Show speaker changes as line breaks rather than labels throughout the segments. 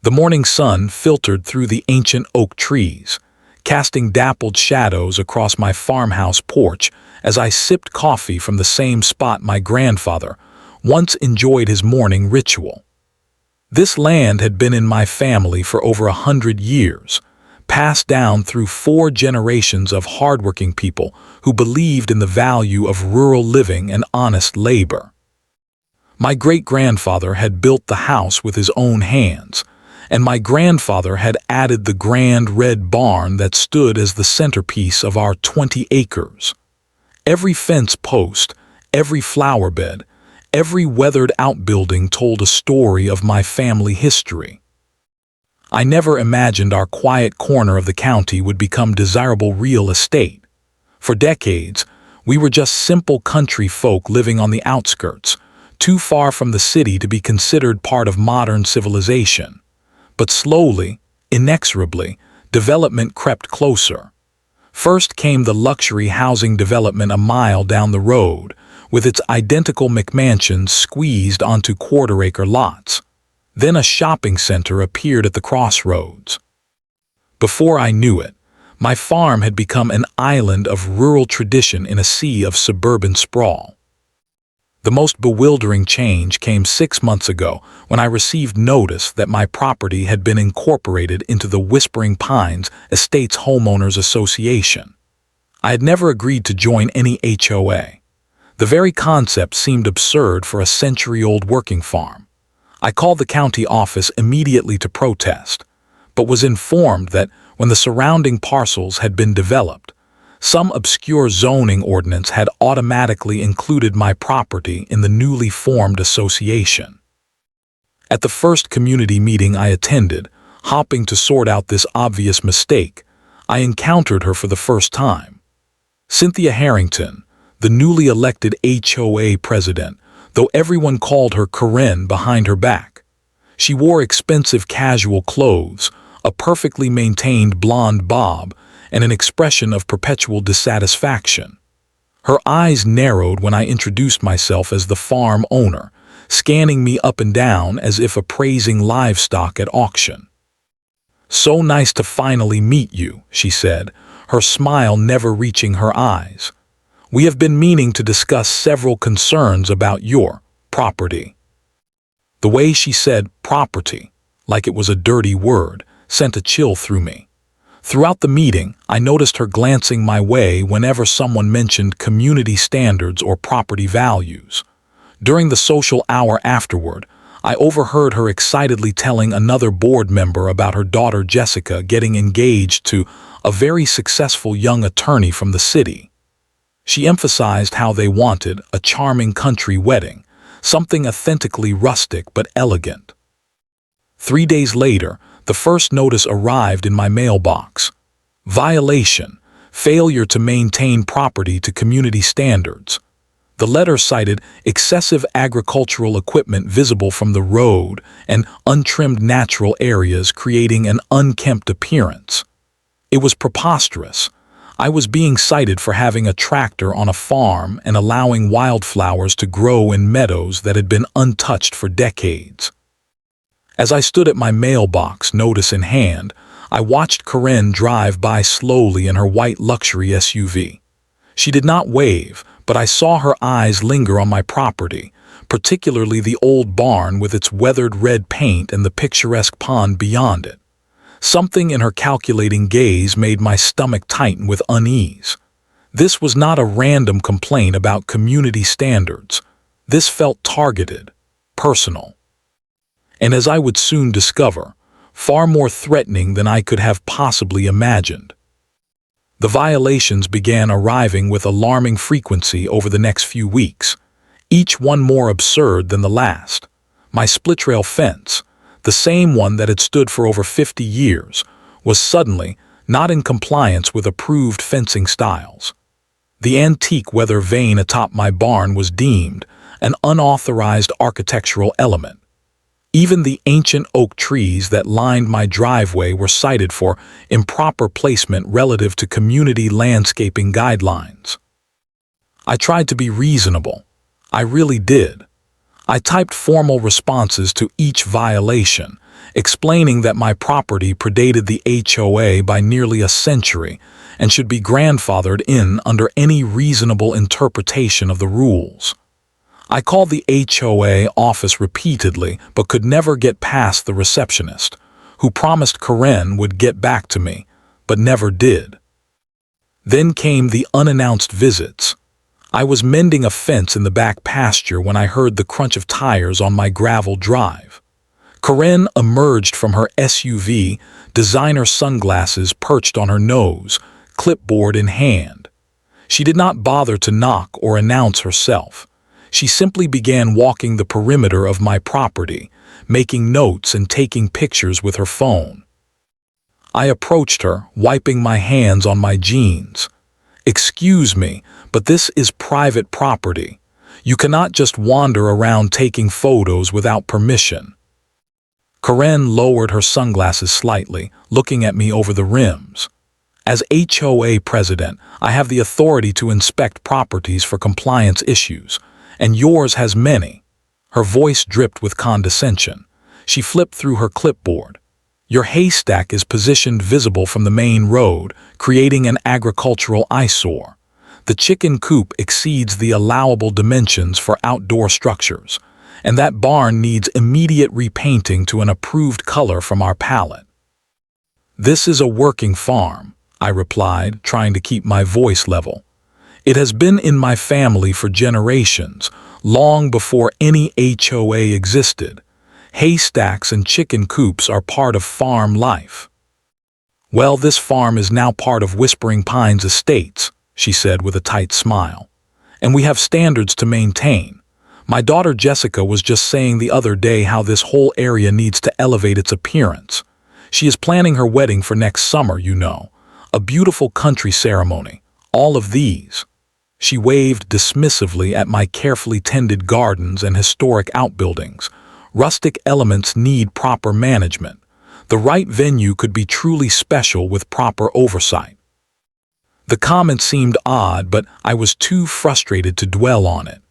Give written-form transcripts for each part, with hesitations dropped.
The morning sun filtered through the ancient oak trees, casting dappled shadows across my farmhouse porch as I sipped coffee from the same spot my grandfather once enjoyed his morning ritual. This land had been in my family for over 100 years, passed down through 4 generations of hardworking people who believed in the value of rural living and honest labor. My great-grandfather had built the house with his own hands, and my grandfather had added the grand red barn that stood as the centerpiece of our 20 acres. Every fence post, every flower bed, every weathered outbuilding told a story of my family history. I never imagined our quiet corner of the county would become desirable real estate. For decades, we were just simple country folk living on the outskirts, too far from the city to be considered part of modern civilization. But slowly, inexorably, development crept closer. First came the luxury housing development a mile down the road, with its identical McMansions squeezed onto quarter-acre lots. Then a shopping center appeared at the crossroads. Before I knew it, my farm had become an island of rural tradition in a sea of suburban sprawl. The most bewildering change came 6 months ago when I received notice that my property had been incorporated into the Whispering Pines Estates Homeowners Association. I had never agreed to join any HOA. The very concept seemed absurd for a century-old working farm. I called the county office immediately to protest, but was informed that when the surrounding parcels had been developed, some obscure zoning ordinance had automatically included my property in the newly formed association. At the first community meeting I attended, hoping to sort out this obvious mistake, I encountered her for the first time. Cynthia Harrington, the newly elected HOA president, though everyone called her Karen behind her back. She wore expensive casual clothes, a perfectly maintained blonde bob, and an expression of perpetual dissatisfaction. Her eyes narrowed when I introduced myself as the farm owner, scanning me up and down as if appraising livestock at auction. "So nice to finally meet you," she said, her smile never reaching her eyes. "We have been meaning to discuss several concerns about your property." The way she said property, like it was a dirty word, sent a chill through me. Throughout the meeting, I noticed her glancing my way whenever someone mentioned community standards or property values. During the social hour afterward, I overheard her excitedly telling another board member about her daughter Jessica getting engaged to a very successful young attorney from the city. She emphasized how they wanted a charming country wedding, something authentically rustic but elegant. 3 days later, the first notice arrived in my mailbox. Violation, failure to maintain property to community standards. The letter cited excessive agricultural equipment visible from the road and untrimmed natural areas creating an unkempt appearance. It was preposterous. I was being cited for having a tractor on a farm and allowing wildflowers to grow in meadows that had been untouched for decades. As I stood at my mailbox, notice in hand, I watched Karen drive by slowly in her white luxury SUV. She did not wave, but I saw her eyes linger on my property, particularly the old barn with its weathered red paint and the picturesque pond beyond it. Something in her calculating gaze made my stomach tighten with unease. This was not a random complaint about community standards. This felt targeted, personal. And as I would soon discover, far more threatening than I could have possibly imagined. The violations began arriving with alarming frequency over the next few weeks, each one more absurd than the last. My split-rail fence, the same one that had stood for over 50 years, was suddenly not in compliance with approved fencing styles. The antique weather vane atop my barn was deemed an unauthorized architectural element. Even the ancient oak trees that lined my driveway were cited for improper placement relative to community landscaping guidelines. I tried to be reasonable. I really did. I typed formal responses to each violation, explaining that my property predated the HOA by nearly a century and should be grandfathered in under any reasonable interpretation of the rules. I called the HOA office repeatedly but could never get past the receptionist, who promised Karen would get back to me, but never did. Then came the unannounced visits. I was mending a fence in the back pasture when I heard the crunch of tires on my gravel drive. Karen emerged from her SUV, designer sunglasses perched on her nose, clipboard in hand. She did not bother to knock or announce herself. She simply began walking the perimeter of my property, making notes and taking pictures with her phone. I approached her, wiping my hands on my jeans. "Excuse me, but this is private property. You cannot just wander around taking photos without permission." Karen lowered her sunglasses slightly, looking at me over the rims. "As HOA president, I have the authority to inspect properties for compliance issues, and yours has many." Her voice dripped with condescension. She flipped through her clipboard. "Your haystack is positioned visible from the main road, creating an agricultural eyesore. The chicken coop exceeds the allowable dimensions for outdoor structures, and that barn needs immediate repainting to an approved color from our palette." "This is a working farm," I replied, trying to keep my voice level. "It has been in my family for generations, long before any HOA existed. Haystacks and chicken coops are part of farm life." "Well, this farm is now part of Whispering Pines Estates," she said with a tight smile. "And we have standards to maintain. My daughter Jessica was just saying the other day how this whole area needs to elevate its appearance. She is planning her wedding for next summer, you know. A beautiful country ceremony. All of these." She waved dismissively at my carefully tended gardens and historic outbuildings. "Rustic elements need proper management. The right venue could be truly special with proper oversight." The comment seemed odd, but I was too frustrated to dwell on it.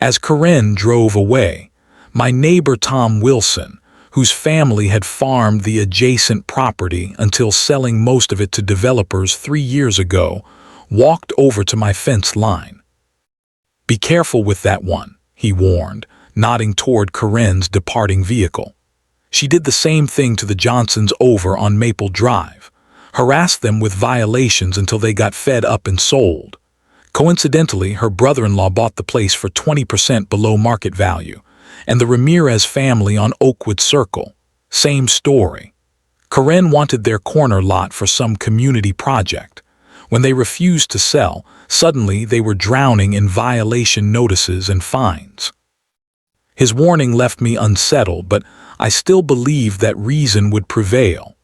As Karen drove away, my neighbor Tom Wilson, whose family had farmed the adjacent property until selling most of it to developers 3 years ago, walked over to my fence line. "Be careful with that one," he warned, nodding toward Karen's departing vehicle. She did the same thing to the Johnsons over on Maple Drive, harassed them with violations until they got fed up and sold. Coincidentally, her brother-in-law bought the place for 20% below market value, and the Ramirez family on Oakwood Circle. Same story. Karen wanted their corner lot for some community project. When they refused to sell, suddenly they were drowning in violation notices and fines. His warning left me unsettled, but I still believed that reason would prevail.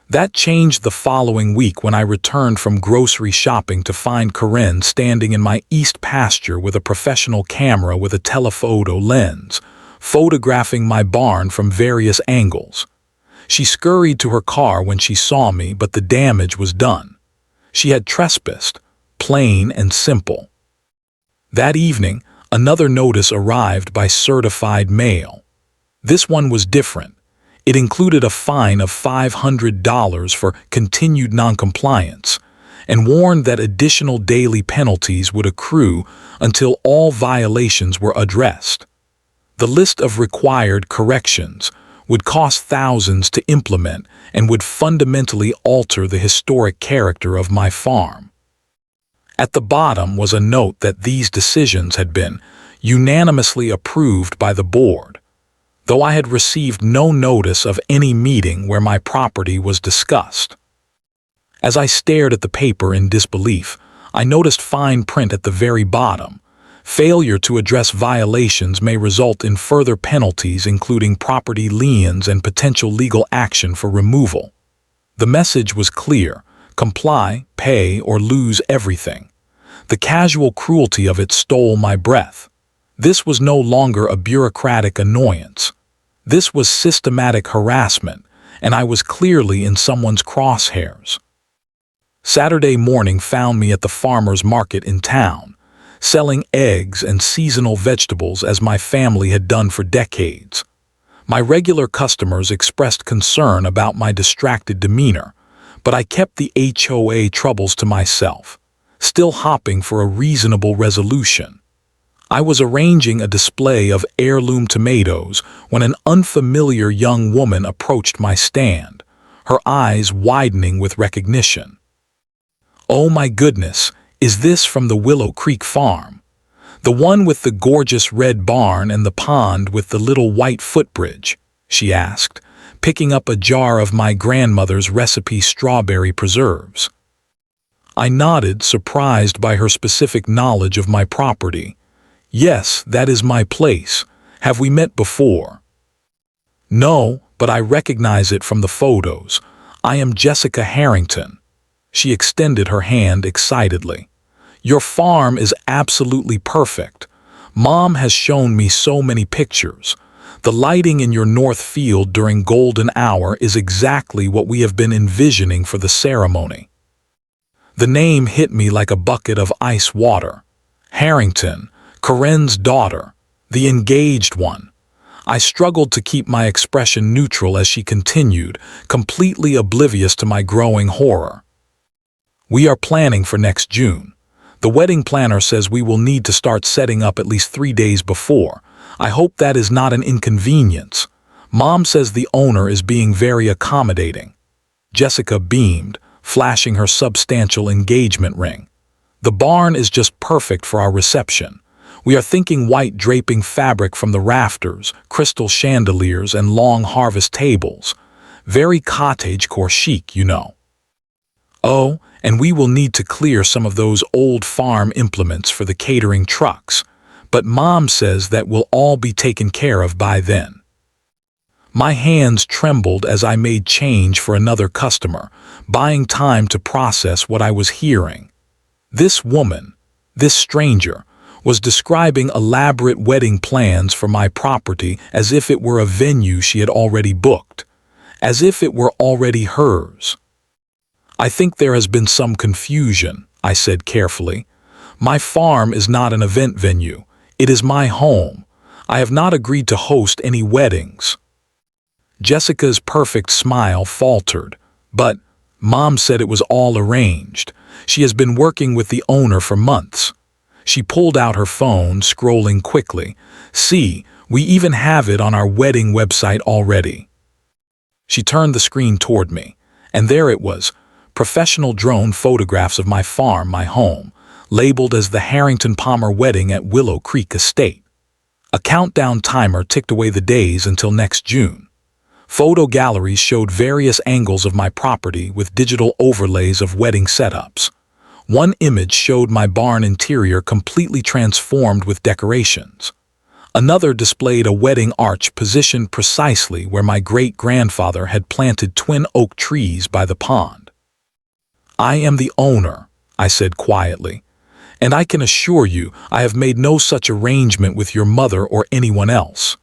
That changed the following week when I returned from grocery shopping to find Karen standing in my east pasture with a professional camera with a telephoto lens, photographing my barn from various angles. She scurried to her car when she saw me, but the damage was done. She had trespassed, plain and simple. That evening, another notice arrived by certified mail. This one was different. It included a fine of $500 for continued noncompliance and warned that additional daily penalties would accrue until all violations were addressed. The list of required corrections would cost thousands to implement and would fundamentally alter the historic character of my farm. At the bottom was a note that these decisions had been unanimously approved by the board, though I had received no notice of any meeting where my property was discussed. As I stared at the paper in disbelief, I noticed fine print at the very bottom. Failure to address violations may result in further penalties, including property liens and potential legal action for removal. The message was clear: comply, pay, or lose everything. The casual cruelty of it stole my breath. This was no longer a bureaucratic annoyance. This was systematic harassment, and I was clearly in someone's crosshairs. Saturday morning found me at the farmer's market in town, selling eggs and seasonal vegetables as my family had done for decades. My regular customers expressed concern about my distracted demeanor, but I kept the HOA troubles to myself, still hoping for a reasonable resolution. I was arranging a display of heirloom tomatoes when an unfamiliar young woman approached my stand, her eyes widening with recognition. "Oh my goodness, is this from the Willow Creek farm? The one with the gorgeous red barn and the pond with the little white footbridge?" she asked, picking up a jar of my grandmother's recipe strawberry preserves. I nodded, surprised by her specific knowledge of my property. "Yes, that is my place. Have we met before?" "No, but I recognize it from the photos. I am Jessica Harrington." She extended her hand excitedly. "Your farm is absolutely perfect. Mom has shown me so many pictures. The lighting in your north field during golden hour is exactly what we have been envisioning for the ceremony." The name hit me like a bucket of ice water. Harrington, Karen's daughter, the engaged one. I struggled to keep my expression neutral as she continued, completely oblivious to my growing horror. "We are planning for next June. The wedding planner says we will need to start setting up at least 3 days before. I hope that is not an inconvenience. Mom says the owner is being very accommodating." Jessica beamed, flashing her substantial engagement ring. "The barn is just perfect for our reception. We are thinking white draping fabric from the rafters, crystal chandeliers, and long harvest tables. Very cottagecore chic, you know. Oh, and we will need to clear some of those old farm implements for the catering trucks, but Mom says that will all be taken care of by then." My hands trembled as I made change for another customer, buying time to process what I was hearing. This woman, this stranger, was describing elaborate wedding plans for my property as if it were a venue she had already booked, as if it were already hers. "I think there has been some confusion," I said carefully. "My farm is not an event venue. It is my home. I have not agreed to host any weddings." Jessica's perfect smile faltered, but Mom said it was all arranged. She has been working with the owner for months. She pulled out her phone, scrolling quickly. "See, we even have it on our wedding website already." She turned the screen toward me, and there it was, professional drone photographs of my farm, my home, labeled as the Harrington Palmer Wedding at Willow Creek Estate. A countdown timer ticked away the days until next June. Photo galleries showed various angles of my property with digital overlays of wedding setups. One image showed my barn interior completely transformed with decorations. Another displayed a wedding arch positioned precisely where my great-grandfather had planted twin oak trees by the pond. "I am the owner," I said quietly, "and I can assure you I have made no such arrangement with your mother or anyone else."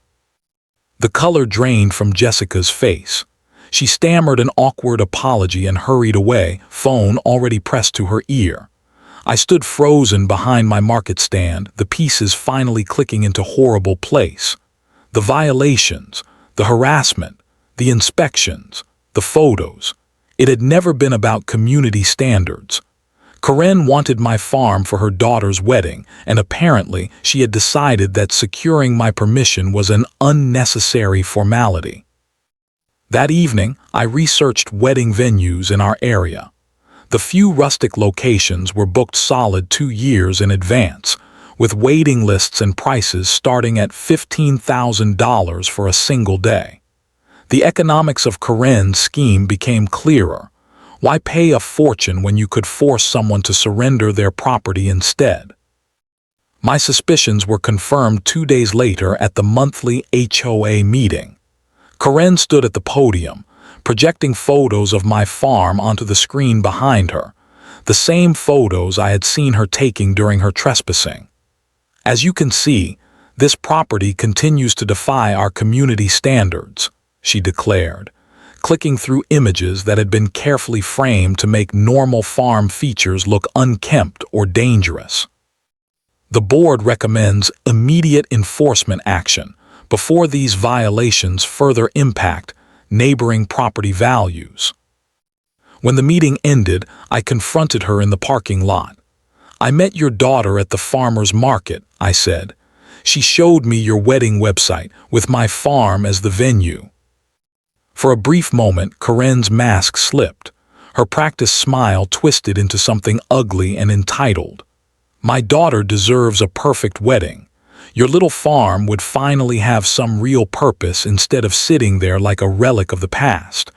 The color drained from Jessica's face. She stammered an awkward apology and hurried away, phone already pressed to her ear. I stood frozen behind my market stand, the pieces finally clicking into horrible place. The violations, the harassment, the inspections, the photos. It had never been about community standards. Karen wanted my farm for her daughter's wedding, and apparently she had decided that securing my permission was an unnecessary formality. That evening, I researched wedding venues in our area. The few rustic locations were booked solid 2 years in advance, with waiting lists and prices starting at $15,000 for a single day. The economics of Karen's scheme became clearer. Why pay a fortune when you could force someone to surrender their property instead? My suspicions were confirmed 2 days later at the monthly HOA meeting. Karen stood at the podium, projecting photos of my farm onto the screen behind her, the same photos I had seen her taking during her trespassing. "As you can see, this property continues to defy our community standards," she declared, clicking through images that had been carefully framed to make normal farm features look unkempt or dangerous. "The board recommends immediate enforcement action before these violations further impact neighboring property values. When the meeting ended, I confronted her in the parking lot. "I met your daughter at the farmer's market," I said. "She showed me your wedding website with my farm as the venue." For a brief moment, Karen's mask slipped. Her practiced smile twisted into something ugly and entitled. "My daughter deserves a perfect wedding. Your little farm would finally have some real purpose instead of sitting there like a relic of the past.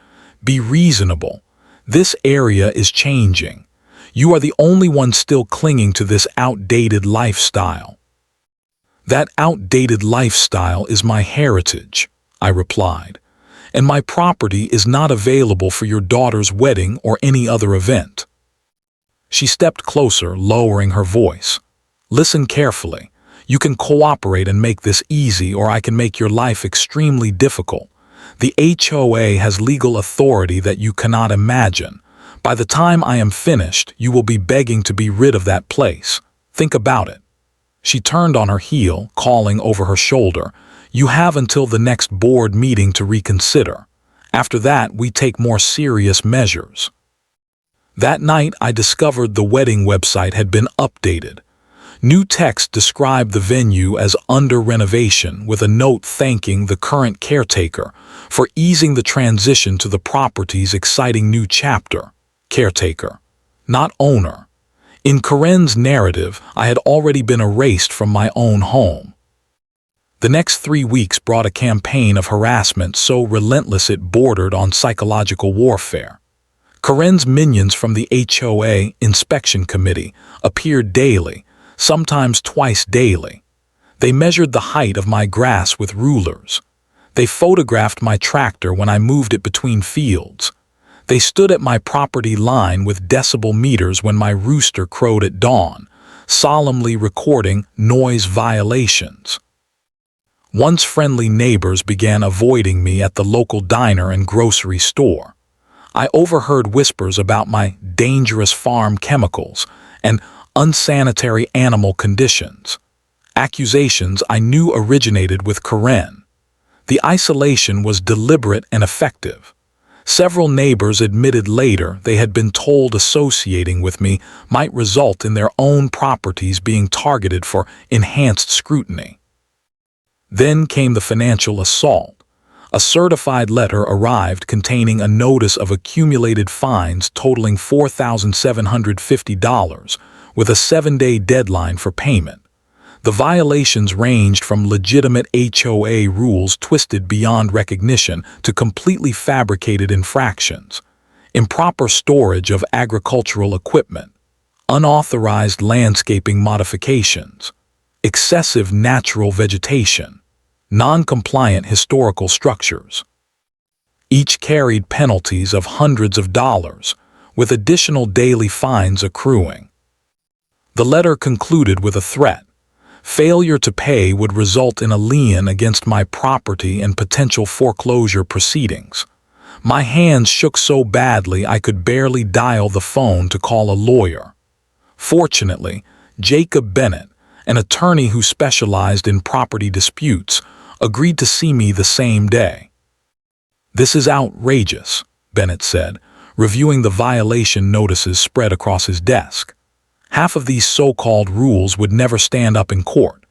Be reasonable. This area is changing. You are the only one still clinging to this outdated lifestyle." "That outdated lifestyle is my heritage," I replied, "and my property is not available for your daughter's wedding or any other event." She stepped closer, lowering her voice. "Listen carefully. You can cooperate and make this easy, or I can make your life extremely difficult. The HOA has legal authority that you cannot imagine. By the time I am finished, you will be begging to be rid of that place. Think about it." She turned on her heel, calling over her shoulder, "You have until the next board meeting to reconsider. After that, we take more serious measures." That night, I discovered the wedding website had been updated. New text described the venue as under renovation, with a note thanking the current caretaker for easing the transition to the property's exciting new chapter. Caretaker, not owner. In Karen's narrative, I had already been erased from my own home. The next 3 weeks brought a campaign of harassment so relentless it bordered on psychological warfare. Karen's minions from the HOA Inspection Committee appeared daily, sometimes twice daily. They measured the height of my grass with rulers. They photographed my tractor when I moved it between fields. They stood at my property line with decibel meters when my rooster crowed at dawn, solemnly recording noise violations. Once friendly neighbors began avoiding me at the local diner and grocery store. I overheard whispers about my dangerous farm chemicals and unsanitary animal conditions. Accusations I knew originated with Karen. The isolation was deliberate and effective. Several neighbors admitted later they had been told associating with me might result in their own properties being targeted for enhanced scrutiny. Then came the financial assault. A certified letter arrived containing a notice of accumulated fines totaling $4,750, with a 7-day deadline for payment. The violations ranged from legitimate HOA rules twisted beyond recognition to completely fabricated infractions: improper storage of agricultural equipment, unauthorized landscaping modifications, excessive natural vegetation, non-compliant historical structures. Each carried penalties of hundreds of dollars, with additional daily fines accruing. The letter concluded with a threat. Failure to pay would result in a lien against my property and potential foreclosure proceedings. My hands shook so badly I could barely dial the phone to call a lawyer. Fortunately, Jacob Bennett, an attorney who specialized in property disputes, agreed to see me the same day. "This is outrageous," Bennett said, reviewing the violation notices spread across his desk. "Half of these so-called rules would never stand up in court.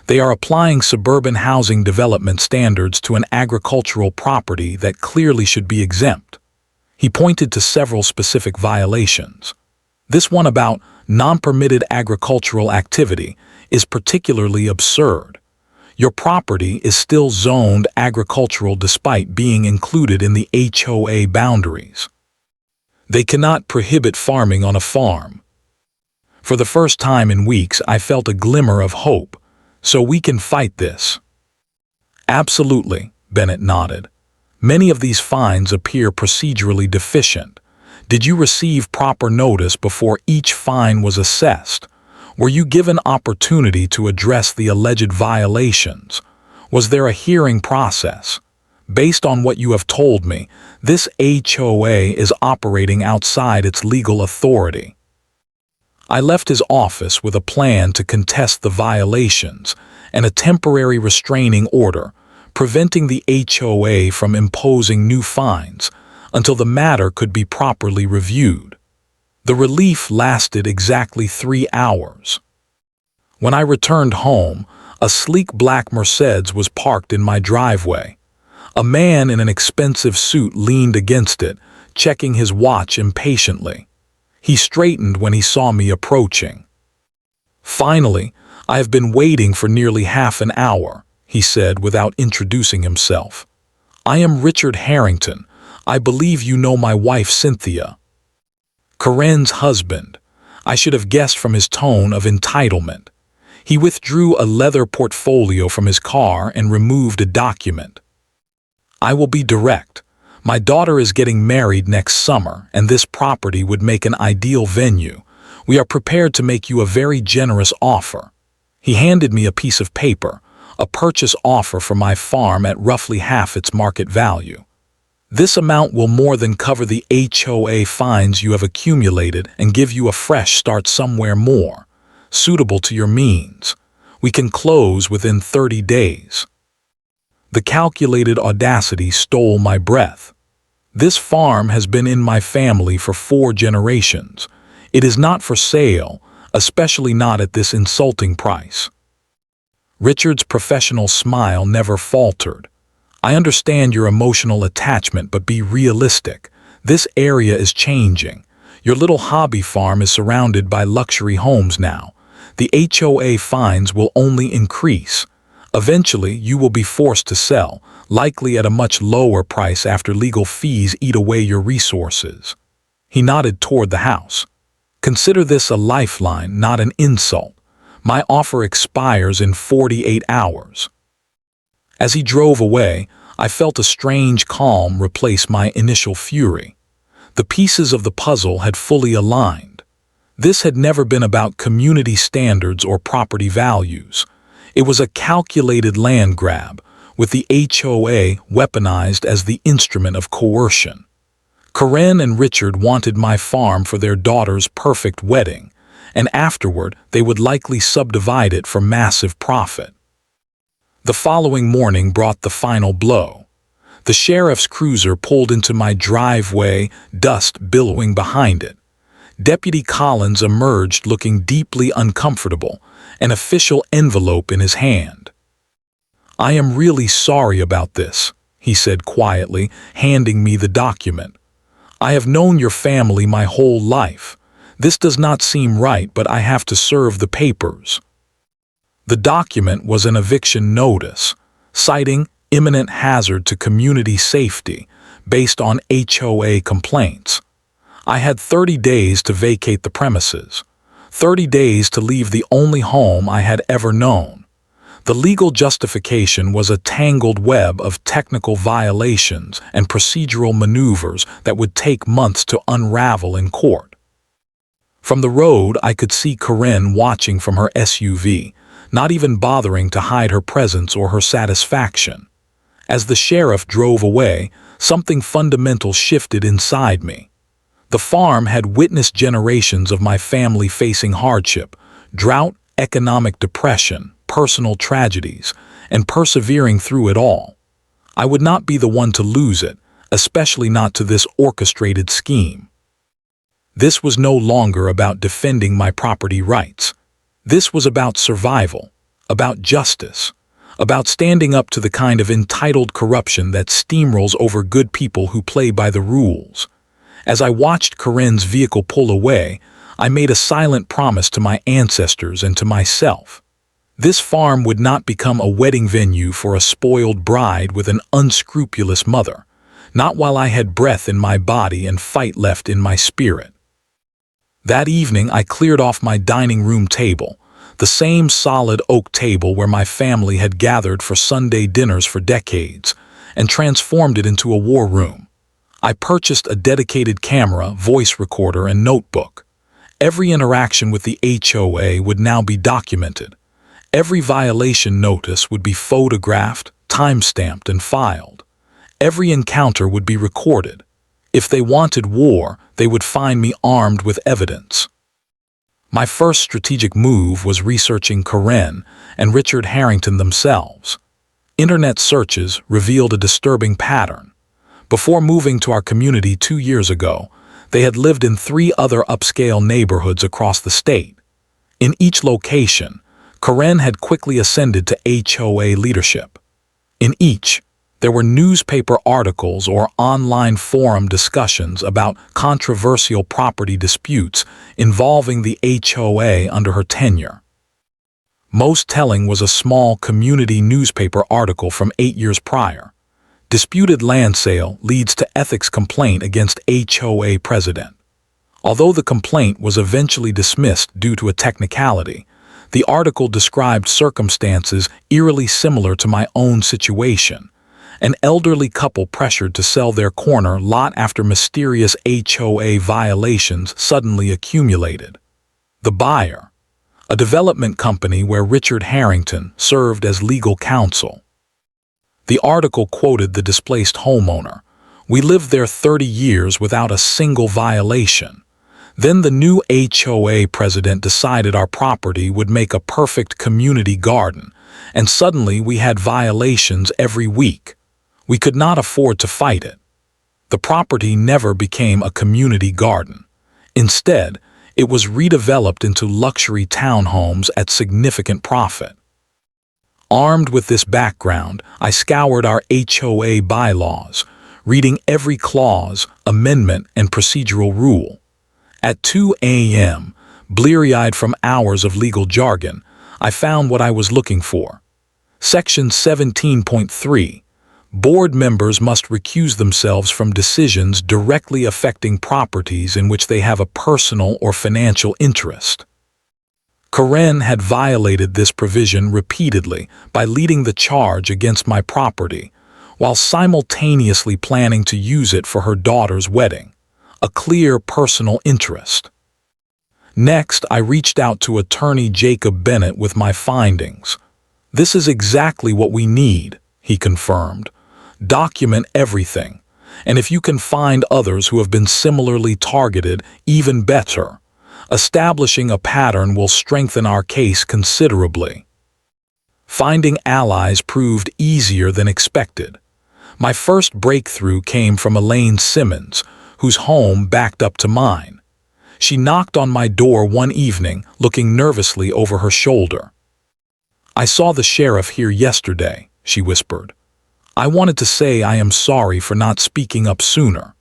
They are applying suburban housing development standards to an agricultural property that clearly should be exempt." He pointed to several specific violations. "This one about non-permitted agricultural activity is particularly absurd. Your property is still zoned agricultural despite being included in the HOA boundaries. They cannot prohibit farming on a farm." For the first time in weeks, I felt a glimmer of hope. "So we can fight this." "Absolutely," Bennett nodded. "Many of these fines appear procedurally deficient. Did you receive proper notice before each fine was assessed? Were you given opportunity to address the alleged violations? Was there a hearing process? Based on what you have told me, this HOA is operating outside its legal authority." I left his office with a plan to contest the violations and a temporary restraining order, preventing the HOA from imposing new fines until the matter could be properly reviewed. The relief lasted exactly 3 hours. When I returned home, a sleek black Mercedes was parked in my driveway. A man in an expensive suit leaned against it, checking his watch impatiently. He straightened when he saw me approaching. "Finally, I have been waiting for nearly half an hour," he said without introducing himself. "I am Richard Harrington. I believe you know my wife Cynthia." Karen's husband. I should have guessed from his tone of entitlement. He withdrew a leather portfolio from his car and removed a document. "I will be direct. My daughter is getting married next summer, and this property would make an ideal venue. We are prepared to make you a very generous offer." He handed me a piece of paper, a purchase offer for my farm at roughly half its market value. "This amount will more than cover the HOA fines you have accumulated and give you a fresh start somewhere more suitable to your means. We can close within 30 days. The calculated audacity stole my breath. This farm has been in my family for 4 generations. It is not for sale, especially not at this insulting price. Richard's professional smile never faltered. "I understand your emotional attachment, but be realistic. This area is changing. Your little hobby farm is surrounded by luxury homes now. The HOA fines will only increase. Eventually, you will be forced to sell, likely at a much lower price after legal fees eat away your resources." He nodded toward the house. "Consider this a lifeline, not an insult. My offer expires in 48 hours. As he drove away, I felt a strange calm replace my initial fury. The pieces of the puzzle had fully aligned. This had never been about community standards or property values. It was a calculated land grab, with the HOA weaponized as the instrument of coercion. Karen and Richard wanted my farm for their daughter's perfect wedding, and afterward they would likely subdivide it for massive profit. The following morning brought the final blow. The sheriff's cruiser pulled into my driveway, dust billowing behind it. Deputy Collins emerged looking deeply uncomfortable, an official envelope in his hand. "I am really sorry about this," he said quietly, handing me the document. "I have known your family my whole life. This does not seem right, but I have to serve the papers." The document was an eviction notice, citing imminent hazard to community safety based on HOA complaints. I had 30 days to vacate the premises, 30 days to leave the only home I had ever known. The legal justification was a tangled web of technical violations and procedural maneuvers that would take months to unravel in court. From the road, I could see Karen watching from her SUV, not even bothering to hide her presence or her satisfaction. As the sheriff drove away, something fundamental shifted inside me. The farm had witnessed generations of my family facing hardship, drought, economic depression, personal tragedies, and persevering through it all. I would not be the one to lose it, especially not to this orchestrated scheme. This was no longer about defending my property rights. This was about survival, about justice, about standing up to the kind of entitled corruption that steamrolls over good people who play by the rules. As I watched Karen's vehicle pull away, I made a silent promise to my ancestors and to myself. This farm would not become a wedding venue for a spoiled bride with an unscrupulous mother, not while I had breath in my body and fight left in my spirit. That evening, I cleared off my dining room table, the same solid oak table where my family had gathered for Sunday dinners for decades, and transformed it into a war room. I purchased a dedicated camera, voice recorder, and notebook. Every interaction with the HOA would now be documented. Every violation notice would be photographed, time-stamped, and filed. Every encounter would be recorded. If they wanted war, they would find me armed with evidence. My first strategic move was researching Karen and Richard Harrington themselves. Internet searches revealed a disturbing pattern. Before moving to our community 2 years ago, they had lived in 3 other upscale neighborhoods across the state. In each location, Karen had quickly ascended to HOA leadership. In each, there were newspaper articles or online forum discussions about controversial property disputes involving the HOA under her tenure. Most telling was a small community newspaper article from 8 years prior. Disputed land sale leads to ethics complaint against HOA president. Although the complaint was eventually dismissed due to a technicality, the article described circumstances eerily similar to my own situation. An elderly couple pressured to sell their corner lot after mysterious HOA violations suddenly accumulated. The buyer, a development company where Richard Harrington served as legal counsel. The article quoted the displaced homeowner. "We lived there 30 years without a single violation. Then the new HOA president decided our property would make a perfect community garden, and suddenly we had violations every week. We could not afford to fight it. The property never became a community garden. Instead, it was redeveloped into luxury townhomes at significant profit." Armed with this background, I scoured our HOA bylaws, reading every clause, amendment, and procedural rule. At 2 a.m., bleary-eyed from hours of legal jargon, I found what I was looking for. Section 17.3. Board members must recuse themselves from decisions directly affecting properties in which they have a personal or financial interest. Karen had violated this provision repeatedly by leading the charge against my property, while simultaneously planning to use it for her daughter's wedding, a clear personal interest. Next, I reached out to attorney Jacob Bennett with my findings. "This is exactly what we need," he confirmed. "Document everything, and if you can find others who have been similarly targeted, even better. Establishing a pattern will strengthen our case considerably." Finding allies proved easier than expected. My first breakthrough came from Elaine Simmons, whose home backed up to mine. She knocked on my door one evening, looking nervously over her shoulder. "I saw the sheriff here yesterday," she whispered. "I wanted to say I am sorry for not speaking up sooner.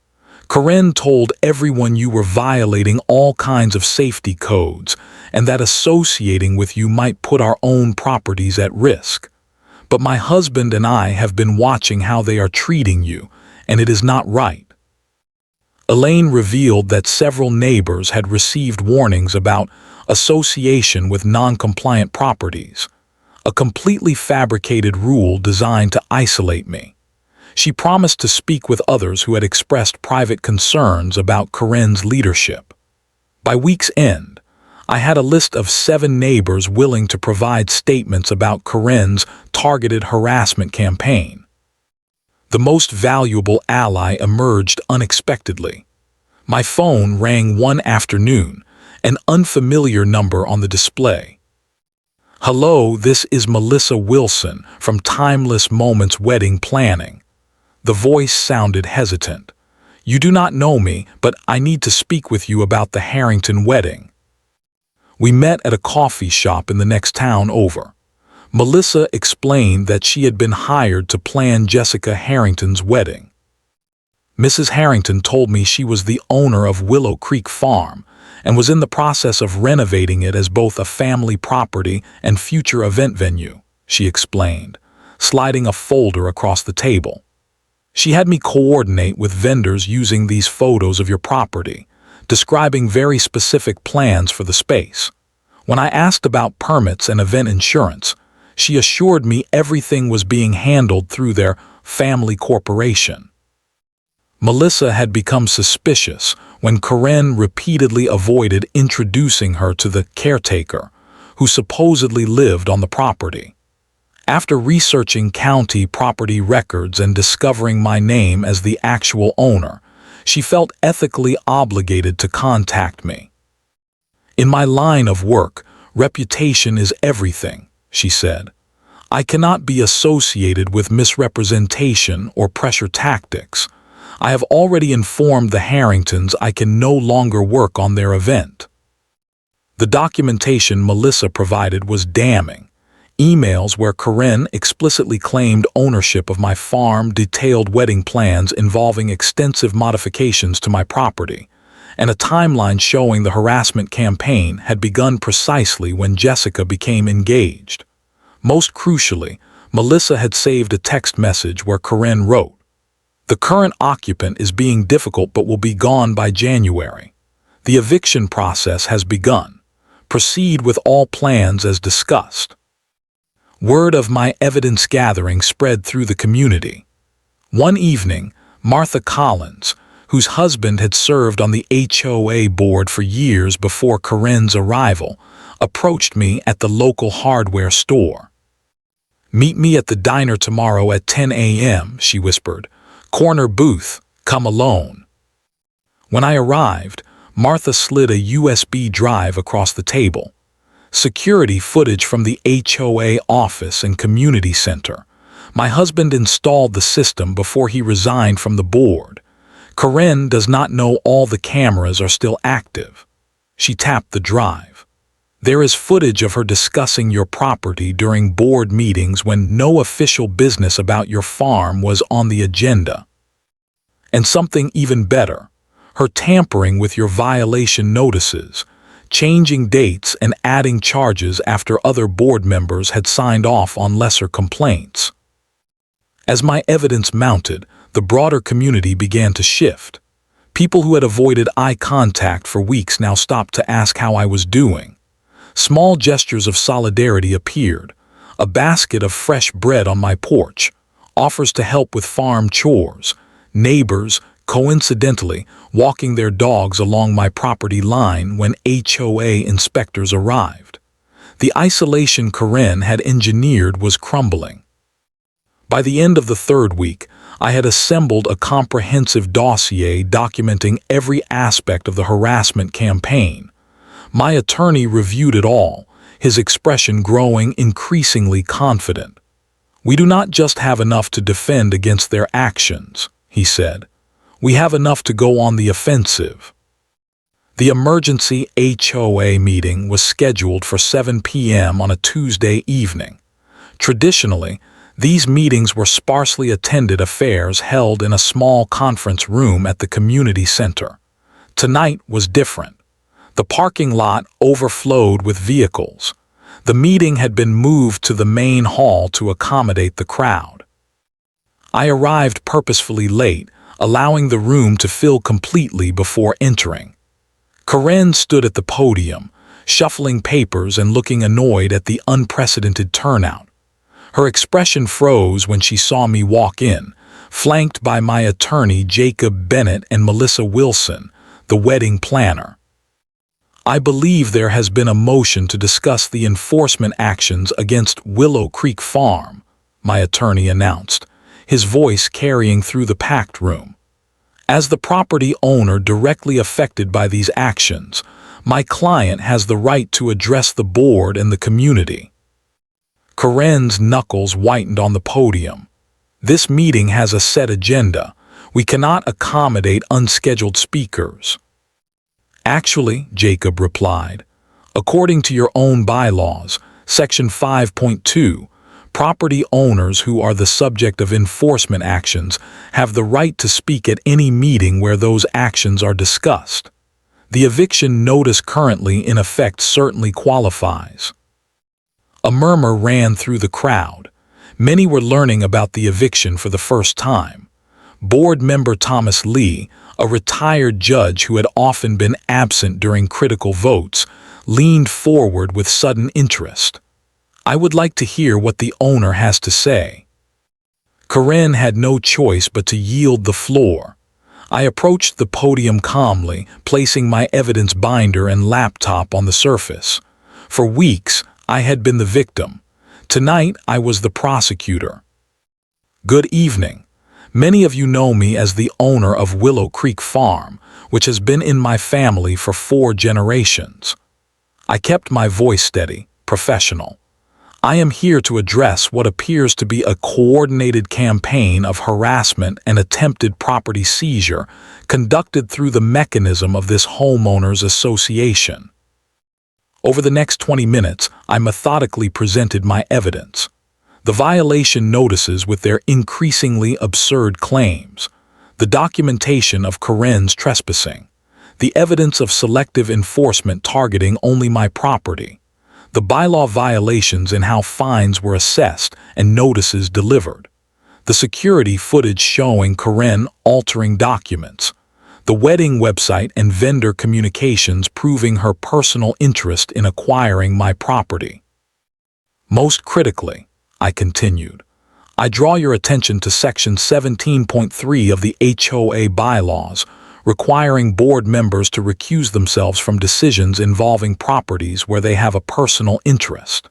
Karen told everyone you were violating all kinds of safety codes and that associating with you might put our own properties at risk. But my husband and I have been watching how they are treating you, and it is not right." Elaine revealed that several neighbors had received warnings about association with non-compliant properties, a completely fabricated rule designed to isolate me. She promised to speak with others who had expressed private concerns about Karen's leadership. By week's end, I had a list of 7 neighbors willing to provide statements about Karen's targeted harassment campaign. The most valuable ally emerged unexpectedly. My phone rang one afternoon, an unfamiliar number on the display. "Hello, this is Melissa Wilson from Timeless Moments Wedding Planning." The voice sounded hesitant. "You do not know me, but I need to speak with you about the Harrington wedding." We met at a coffee shop in the next town over. Melissa explained that she had been hired to plan Jessica Harrington's wedding. "Mrs. Harrington told me she was the owner of Willow Creek Farm and was in the process of renovating it as both a family property and future event venue," she explained, sliding a folder across the table. "She had me coordinate with vendors using these photos of your property, describing very specific plans for the space. When I asked about permits and event insurance, she assured me everything was being handled through their family corporation." Melissa had become suspicious when Karen repeatedly avoided introducing her to the caretaker, who supposedly lived on the property. After researching county property records and discovering my name as the actual owner, she felt ethically obligated to contact me. "In my line of work, reputation is everything," she said. I cannot be associated with misrepresentation or pressure tactics. I have already informed the Harringtons I can no longer work on their event. The documentation Melissa provided was damning. Emails where Karen explicitly claimed ownership of my farm, detailed wedding plans involving extensive modifications to my property, and a timeline showing the harassment campaign had begun precisely when Jessica became engaged. Most crucially, Melissa had saved a text message where Karen wrote, "The current occupant is being difficult but will be gone by January. The eviction process has begun. Proceed with all plans as discussed." Word of my evidence gathering spread through the community. One evening, Martha Collins, whose husband had served on the HOA board for years before Karen's arrival, approached me at the local hardware store. "Meet me at the diner tomorrow at 10 a.m., she whispered. "Corner booth, come alone." When I arrived, Martha slid a USB drive across the table. Security footage from the HOA office and community center. My husband installed the system before he resigned from the board. Karen does not know all the cameras are still active. She tapped the drive. "There is footage of her discussing your property during board meetings when no official business about your farm was on the agenda. And something even better, her tampering with your violation notices, changing dates and adding charges after other board members had signed off on lesser complaints." As my evidence mounted, the broader community began to shift. People who had avoided eye contact for weeks now stopped to ask how I was doing. Small gestures of solidarity appeared. A basket of fresh bread on my porch, offers to help with farm chores, neighbors, coincidentally, walking their dogs along my property line when HOA inspectors arrived. The isolation Karen had engineered was crumbling. By the end of the third week, I had assembled a comprehensive dossier documenting every aspect of the harassment campaign. My attorney reviewed it all, his expression growing increasingly confident. "We do not just have enough to defend against their actions," he said. "We have enough to go on the offensive." The emergency HOA meeting was scheduled for 7 p.m. on a Tuesday evening. Traditionally, these meetings were sparsely attended affairs held in a small conference room at the community center. Tonight was different. The parking lot overflowed with vehicles. The meeting had been moved to the main hall to accommodate the crowd. I arrived purposefully late, allowing the room to fill completely before entering. Karen stood at the podium, shuffling papers and looking annoyed at the unprecedented turnout. Her expression froze when she saw me walk in, flanked by my attorney Jacob Bennett and Melissa Wilson, the wedding planner. "I believe there has been a motion to discuss the enforcement actions against Willow Creek Farm," my attorney announced, his voice carrying through the packed room. "As the property owner directly affected by these actions, my client has the right to address the board and the community." Karen's knuckles whitened on the podium. "This meeting has a set agenda. We cannot accommodate unscheduled speakers." "Actually," Jacob replied, "according to your own bylaws, Section 5.2, property owners who are the subject of enforcement actions have the right to speak at any meeting where those actions are discussed. The eviction notice currently in effect certainly qualifies." A murmur ran through the crowd. Many were learning about the eviction for the first time. Board member Thomas Lee, a retired judge who had often been absent during critical votes, leaned forward with sudden interest. "I would like to hear what the owner has to say." Karen had no choice but to yield the floor. I approached the podium calmly, placing my evidence binder and laptop on the surface. For weeks, I had been the victim. Tonight, I was the prosecutor. "Good evening. Many of you know me as the owner of Willow Creek Farm, which has been in my family for 4 generations. I kept my voice steady, professional. I am here to address what appears to be a coordinated campaign of harassment and attempted property seizure conducted through the mechanism of this homeowners association. Over the next 20 minutes, I methodically presented my evidence. The violation notices with their increasingly absurd claims, the documentation of Karen's trespassing, the evidence of selective enforcement targeting only my property, the bylaw violations in how fines were assessed and notices delivered, the security footage showing Karen altering documents, the wedding website and vendor communications proving her personal interest in acquiring my property. Most critically, I continued, I draw your attention to Section 17.3 of the HOA bylaws, requiring board members to recuse themselves from decisions involving properties where they have a personal interest.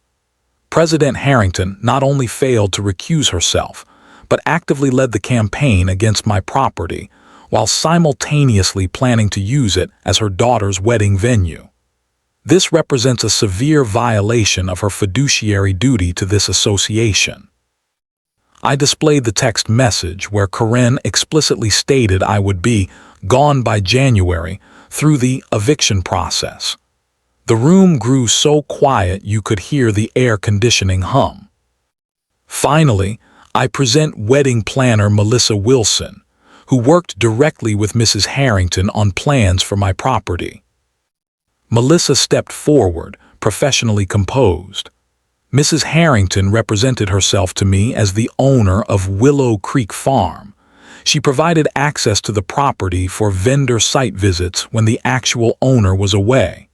President Harrington not only failed to recuse herself, but actively led the campaign against my property, while simultaneously planning to use it as her daughter's wedding venue. This represents a severe violation of her fiduciary duty to this association. I displayed the text message where Karen explicitly stated I would be gone by January through the eviction process. The room grew so quiet you could hear the air conditioning hum. Finally, I present wedding planner Melissa Wilson, who worked directly with Mrs. Harrington on plans for my property. Melissa stepped forward, professionally composed. Mrs. Harrington represented herself to me as the owner of Willow Creek Farm. She provided access to the property for vendor site visits when the actual owner was away.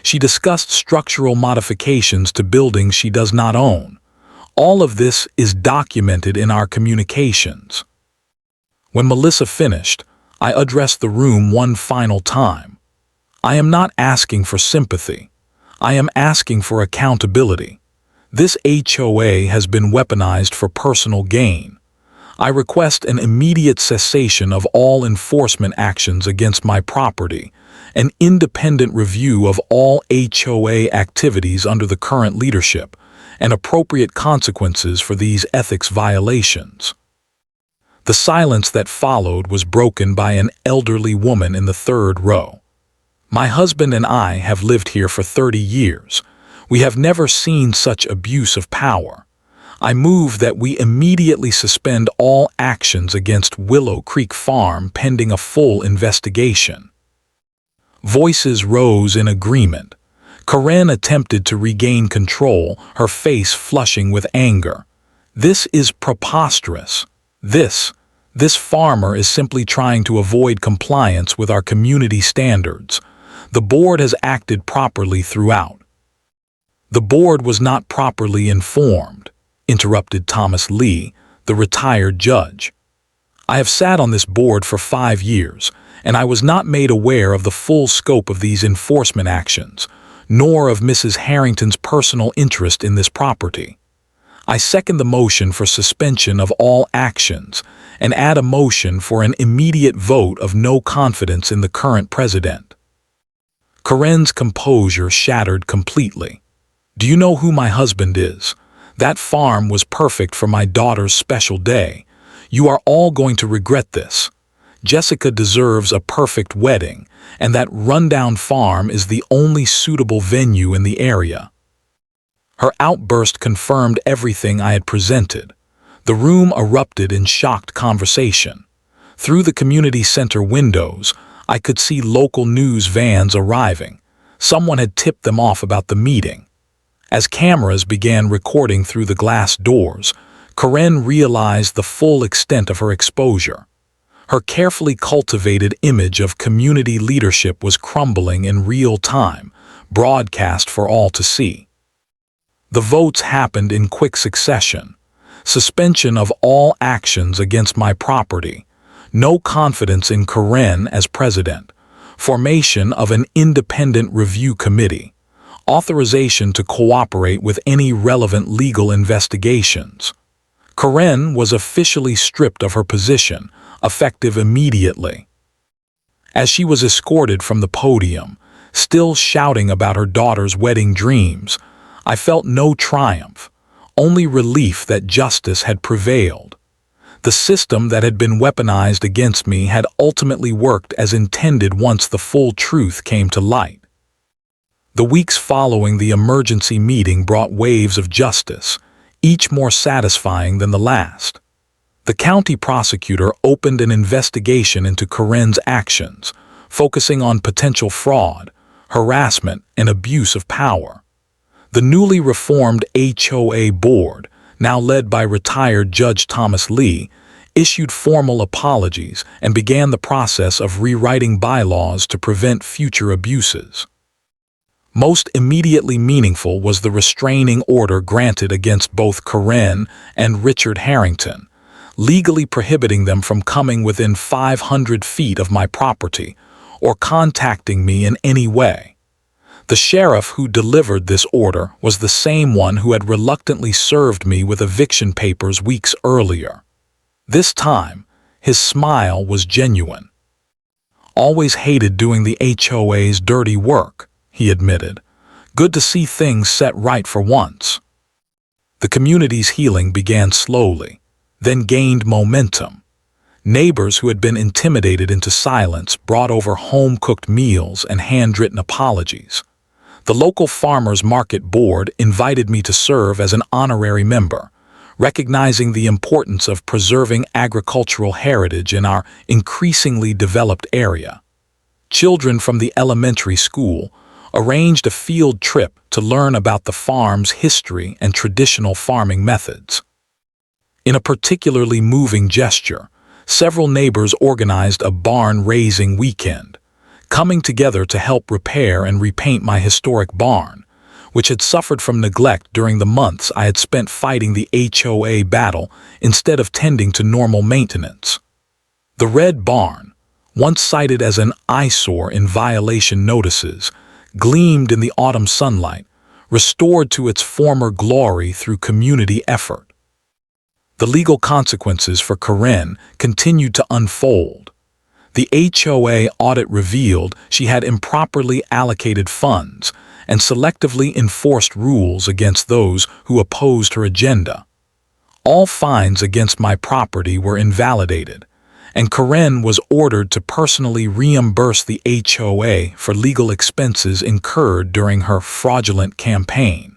She discussed structural modifications to buildings she does not own. All of this is documented in our communications. When Melissa finished, I addressed the room one final time. I am not asking for sympathy. I am asking for accountability. This HOA has been weaponized for personal gain. I request an immediate cessation of all enforcement actions against my property, an independent review of all HOA activities under the current leadership, and appropriate consequences for these ethics violations. The silence that followed was broken by an elderly woman in the third row. My husband and I have lived here for 30 years. We have never seen such abuse of power. I move that we immediately suspend all actions against Willow Creek Farm pending a full investigation. Voices rose in agreement. Karen attempted to regain control, her face flushing with anger. This is preposterous. This farmer is simply trying to avoid compliance with our community standards. The board has acted properly throughout. The board was not properly informed, interrupted Thomas Lee, the retired judge. I have sat on this board for 5 years, and I was not made aware of the full scope of these enforcement actions, nor of Mrs. Harrington's personal interest in this property. I second the motion for suspension of all actions and add a motion for an immediate vote of no confidence in the current president. Karen's composure shattered completely. Do you know who my husband is? That farm was perfect for my daughter's special day. You are all going to regret this. Jessica deserves a perfect wedding, and that rundown farm is the only suitable venue in the area. Her outburst confirmed everything I had presented. The room erupted in shocked conversation. Through the community center windows, I could see local news vans arriving. Someone had tipped them off about the meeting. As cameras began recording through the glass doors, Karen realized the full extent of her exposure. Her carefully cultivated image of community leadership was crumbling in real time, broadcast for all to see. The votes happened in quick succession. Suspension of all actions against my property. No confidence in Karen as president. Formation of an independent review committee. Authorization to cooperate with any relevant legal investigations. Karen was officially stripped of her position, effective immediately. As she was escorted from the podium, still shouting about her daughter's wedding dreams, I felt no triumph. only relief that justice had prevailed. The system that had been weaponized against me had ultimately worked as intended once the full truth came to light. The weeks following the emergency meeting brought waves of justice, each more satisfying than the last. The county prosecutor opened an investigation into Karen's actions, focusing on potential fraud, harassment, and abuse of power. The newly reformed HOA board, now led by retired Judge Thomas Lee, issued formal apologies and began the process of rewriting bylaws to prevent future abuses. Most immediately meaningful was the restraining order granted against both Karen and Richard Harrington, legally prohibiting them from coming within 500 feet of my property or contacting me in any way. The sheriff who delivered this order was the same one who had reluctantly served me with eviction papers weeks earlier. This time, his smile was genuine. "Always hated doing the HOA's dirty work," he admitted. "Good to see things set right for once." The community's healing began slowly, then gained momentum. Neighbors who had been intimidated into silence brought over home-cooked meals and handwritten apologies. The local farmers market board invited me to serve as an honorary member, recognizing the importance of preserving agricultural heritage in our increasingly developed area. Children from the elementary school arranged a field trip to learn about the farm's history and traditional farming methods. In a particularly moving gesture, several neighbors organized a barn-raising weekend, coming together to help repair and repaint my historic barn, which had suffered from neglect during the months I had spent fighting the HOA battle instead of tending to normal maintenance. The red barn, once cited as an eyesore in violation notices, gleamed in the autumn sunlight, restored to its former glory through community effort. The legal consequences for Karen continued to unfold. The HOA audit revealed she had improperly allocated funds and selectively enforced rules against those who opposed her agenda. All fines against my property were invalidated, and Karen was ordered to personally reimburse the HOA for legal expenses incurred during her fraudulent campaign.